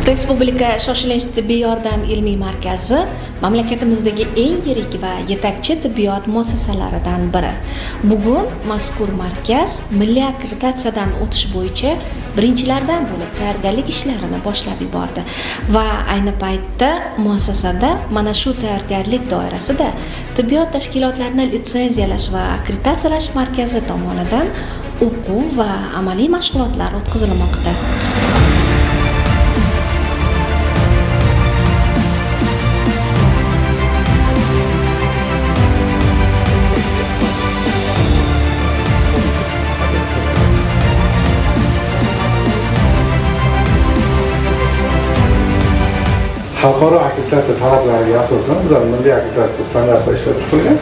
Respublika shoshilinch tibbiy yordam ilmiy markazi mamlakatimizdagi eng yirik va yetakchi tibbiyot muassasalaridan biri. Bugun mazkur markaz milliy akkreditatsiyadan o'tish bo'yicha birinchilardan bo'lib tayyorgarlik ishlarini boshlab yubordi va ayni paytda muassasada mana shu tayyorgarlik doirasida tibbiyot tashkilotlarini litsenziyalash va akkreditatsiyalash markazi tomonidan o'quv va amaliy mashg'ulotlar o'tkazilmoqda. Xalqaro akkreditatsiya talablariga asosan bizlar milliy akkreditatsiya standartida ishlab chiqilgan.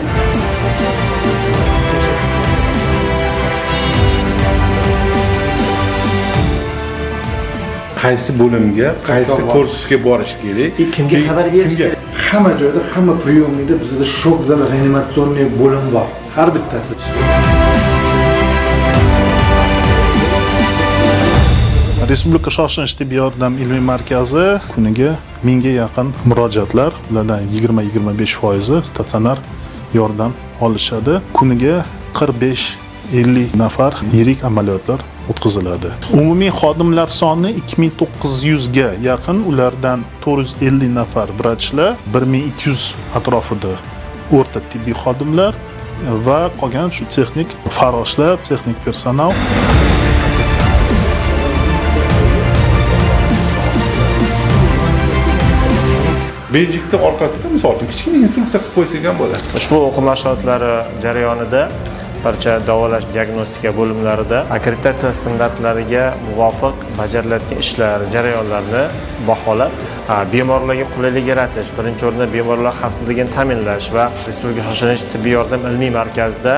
Qaysi bo'limga, qaysi kursga borish kerak? Kimga xabar berish kerak? Hamma joyda, hamma priyomlikda bizda shok zal, reanimatsionniy bo'lim bor. Har bittasi. Respublika shoshilinch tibbiy yordam ilmiy markazi kuniga 1000 ga yaqin murojaatlar, ulardan 20-25% statsionar yordam olishadi. Kuniga 45-50 nafar yirik amaliyotlar o'tkaziladi. Umumiy xodimlar soni 2900 ga yaqin, ulardan 450 nafar vrachlar, 1200 atrofida o'rta tibbiy xodimlar va qolgan shu texnik farroshlar, texnik personal. Bejikda orqasida misol uchun kichkina instruksiya qilib qo'ysak ham bo'ladi. Ushbu o'quv mashg'ulotlari jarayonida barcha davolash diagnostika bo'limlarida akkreditatsiya standartlariga muvofiq bajarilayotgan ishlar, jarayonlarni baholab, bemorlarga qulaylik yaratish, birinchi o'rinda bemorlar xavfsizligini ta'minlash va Respublika shoshilinch tibbiy yordam ilmiy markazida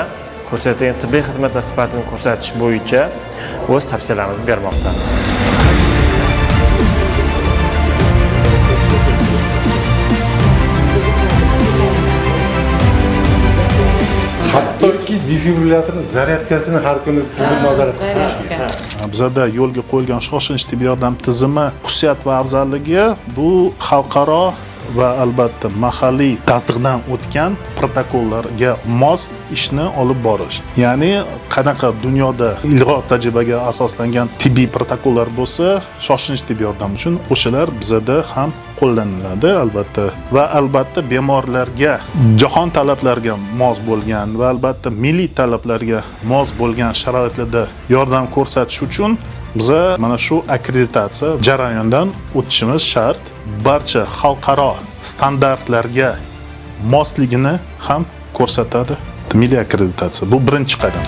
ko'rsatilgan tibbiy xizmatlar sifatini ko'rsatish bo'yicha o'z tavsiyalarimizni bermoqdamiz. Hattoki defibrillatorning zaryadkasini har kuni nazorat qilish kerak. Bizda yo'lga qo'yilgan shoshilinch tibbiy yordam tizimi xususiyat va afzalligi bu xalqaro va albatta mahalliy tasdiqdan o'tgan protokollarga mos ishni olib borish. Ya'ni qanaqa dunyoda ilg'or tajribaga asoslangan tibbiy protokollar bo'lsa, shoshilinch tibbiy yordam uchun o'shalar bizda ham qo'llaniladi albatta va albatta bemorlarga jahon talablariga mos bo'lgan va albatta milliy talablarga mos bo'lgan sharoitlarda yordam ko'rsatish uchun biza mana shu akkreditatsiya jarayonidan o'tishimiz shart. Barcha xalqaro standartlarga mosligini ham ko'rsatadi milliy akkreditatsiya. Bu birinchi qadam.